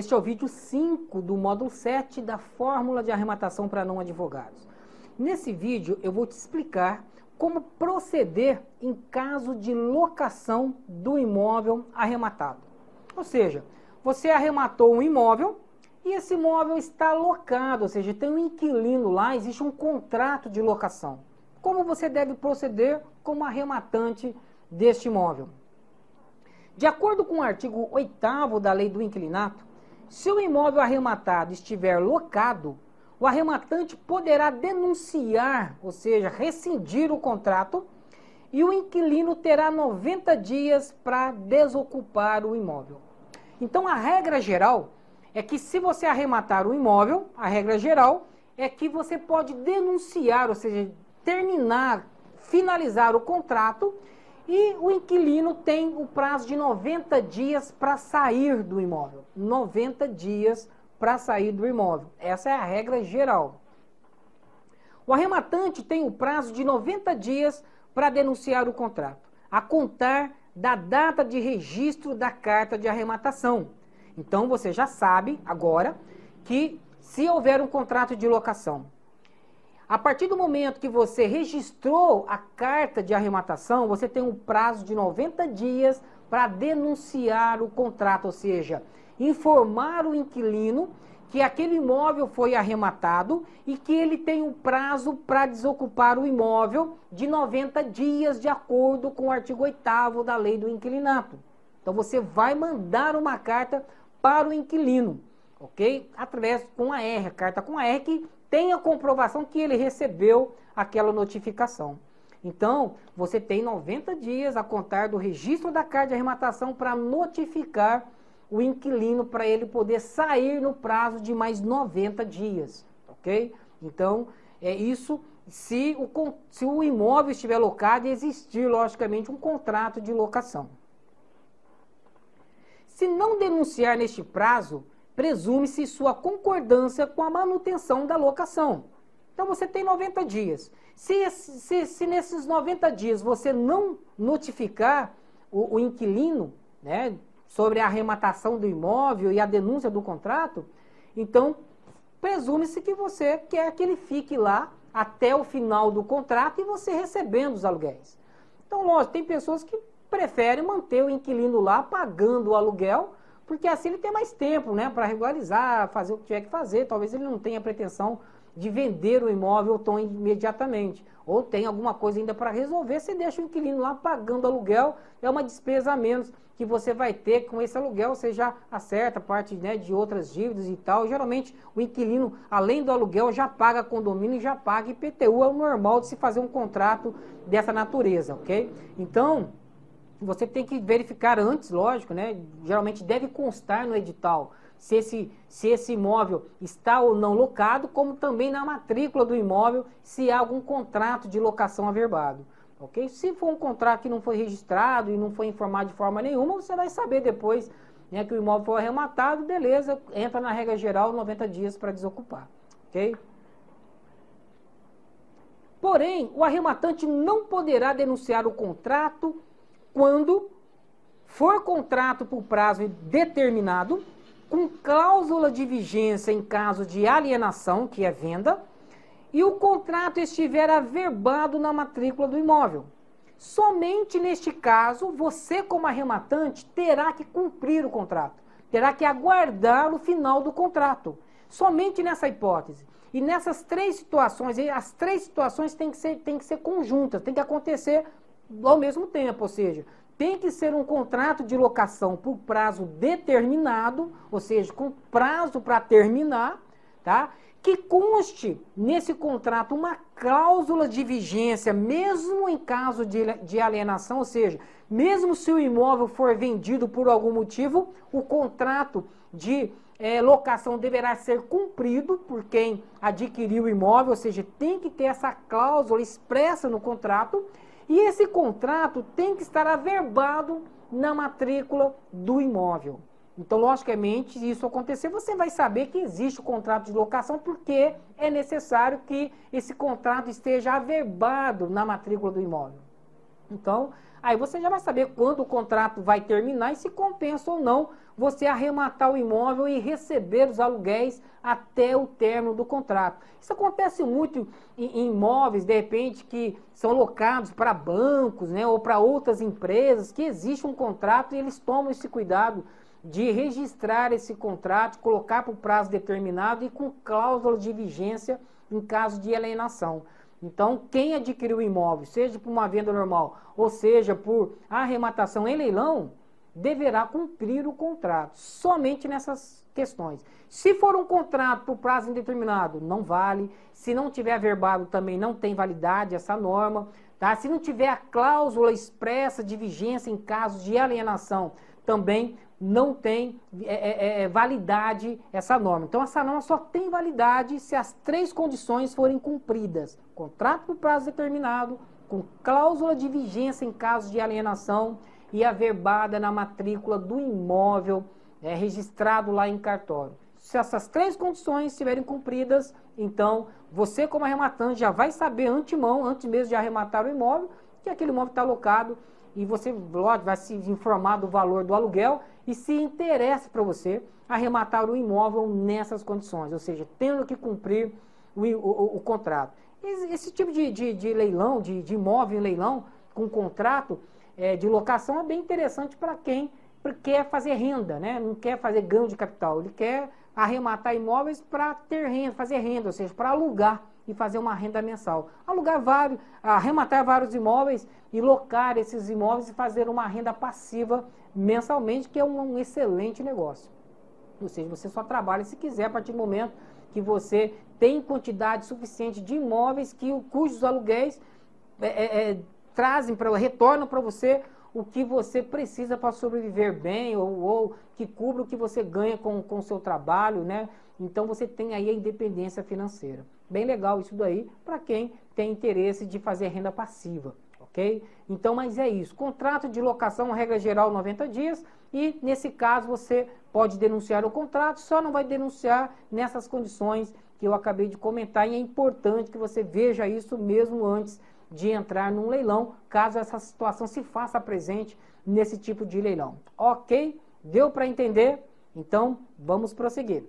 Este é o vídeo 5 do módulo 7 da fórmula de arrematação para não advogados. Nesse vídeo eu vou te explicar como proceder em caso de locação do imóvel arrematado. Ou seja, você arrematou um imóvel e esse imóvel está locado, ou seja, tem um inquilino lá, existe um contrato de locação. Como você deve proceder como arrematante deste imóvel? De acordo com o artigo 8º da Lei do Inquilinato, se o imóvel arrematado estiver locado, o arrematante poderá denunciar, ou seja, rescindir o contrato, e o inquilino terá 90 dias para desocupar o imóvel. Então, a regra geral é que se você arrematar o imóvel, a regra geral é que você pode denunciar, ou seja, terminar, finalizar o contrato, e o inquilino tem o prazo de 90 dias para sair do imóvel. 90 dias para sair do imóvel. Essa é a regra geral. O arrematante tem o prazo de 90 dias para denunciar o contrato, a contar da data de registro da carta de arrematação. Então você já sabe agora que se houver um contrato de locação, a partir do momento que você registrou a carta de arrematação, você tem um prazo de 90 dias para denunciar o contrato, ou seja, informar o inquilino que aquele imóvel foi arrematado e que ele tem um prazo para desocupar o imóvel de 90 dias, de acordo com o artigo 8º da Lei do Inquilinato. Então você vai mandar uma carta para o inquilino, ok? Através com a R, a carta com a R que tem a comprovação que ele recebeu aquela notificação. Então, você tem 90 dias a contar do registro da carta de arrematação para notificar o inquilino para ele poder sair no prazo de mais 90 dias, ok? Então, é isso se o imóvel estiver locado e existir, logicamente, um contrato de locação. Se não denunciar neste prazo, presume-se sua concordância com a manutenção da locação. Então você tem 90 dias. Se nesses 90 dias você não notificar o inquilino, né, sobre a arrematação do imóvel e a denúncia do contrato, então presume-se que você quer que ele fique lá até o final do contrato e você recebendo os aluguéis. Então, lógico, tem pessoas que preferem manter o inquilino lá pagando o aluguel, porque assim ele tem mais tempo, né, para regularizar, fazer o que tiver que fazer. Talvez ele não tenha pretensão de vender o imóvel tão imediatamente. Ou tem alguma coisa ainda para resolver, você deixa o inquilino lá pagando aluguel, é uma despesa a menos que você vai ter com esse aluguel, você já acerta parte, né, de outras dívidas e tal. Geralmente o inquilino, além do aluguel, já paga condomínio e já paga IPTU, é o normal de se fazer um contrato dessa natureza, ok? Então, você tem que verificar antes, lógico, né? Geralmente deve constar no edital se esse imóvel está ou não locado, como também na matrícula do imóvel, se há algum contrato de locação averbado. Ok? Se for um contrato que não foi registrado e não foi informado de forma nenhuma, você vai saber depois, né, que o imóvel foi arrematado, beleza, entra na regra geral 90 dias para desocupar. Ok? Porém, o arrematante não poderá denunciar o contrato quando for contrato por prazo determinado, com cláusula de vigência em caso de alienação, que é venda, e o contrato estiver averbado na matrícula do imóvel. Somente neste caso, você como arrematante terá que cumprir o contrato, terá que aguardar o final do contrato. Somente nessa hipótese. E nessas três situações, as três situações têm que ser conjuntas, tem que acontecer ao mesmo tempo, ou seja, tem que ser um contrato de locação por prazo determinado, ou seja, com prazo para terminar, tá? Que conste nesse contrato uma cláusula de vigência, mesmo em caso de alienação, ou seja, mesmo se o imóvel for vendido por algum motivo, o contrato de locação deverá ser cumprido por quem adquiriu o imóvel, ou seja, tem que ter essa cláusula expressa no contrato. E esse contrato tem que estar averbado na matrícula do imóvel. Então, logicamente, se isso acontecer, você vai saber que existe o contrato de locação, porque é necessário que esse contrato esteja averbado na matrícula do imóvel. Então, aí você já vai saber quando o contrato vai terminar e se compensa ou não você arrematar o imóvel e receber os aluguéis até o término do contrato. Isso acontece muito em imóveis, de repente, que são locados para bancos, né, ou para outras empresas, que existe um contrato e eles tomam esse cuidado de registrar esse contrato, colocar por prazo determinado e com cláusula de vigência em caso de alienação. Então, quem adquiriu o imóvel, seja por uma venda normal, ou seja por arrematação em leilão, deverá cumprir o contrato, somente nessas questões. Se for um contrato por prazo indeterminado, não vale. Se não tiver averbado, também não tem validade essa norma. Tá? Se não tiver a cláusula expressa de vigência em caso de alienação, também não tem validade essa norma. Então, essa norma só tem validade se as 3 condições forem cumpridas. Contrato por prazo determinado, com cláusula de vigência em caso de alienação e averbada na matrícula do imóvel registrado lá em cartório. Se essas 3 condições estiverem cumpridas, então você como arrematante já vai saber antemão, antes mesmo de arrematar o imóvel, que aquele imóvel está alocado e você vai se informar do valor do aluguel e se interessa para você arrematar o imóvel nessas condições, ou seja, tendo que cumprir o contrato. Esse tipo de leilão, de imóvel em leilão, com contrato de locação é bem interessante para quem quer fazer renda, né? Não quer fazer ganho de capital, ele quer arrematar imóveis para ter renda, fazer renda, ou seja, para alugar e fazer uma renda mensal. Arrematar vários imóveis e locar esses imóveis e fazer uma renda passiva mensalmente, que é um excelente negócio. Ou seja, você só trabalha se quiser a partir do momento que você tem quantidade suficiente de imóveis cujos aluguéis retornam para você o que você precisa para sobreviver bem ou que cubra o que você ganha com o seu trabalho, né? Então você tem aí a independência financeira. Bem legal isso daí para quem tem interesse de fazer renda passiva, ok? Então, mas é isso. Contrato de locação, regra geral, 90 dias. E nesse caso você pode denunciar o contrato, só não vai denunciar nessas condições que eu acabei de comentar. E é importante que você veja isso mesmo antes de entrar num leilão, caso essa situação se faça presente nesse tipo de leilão. Ok? Deu para entender? Então, vamos prosseguir.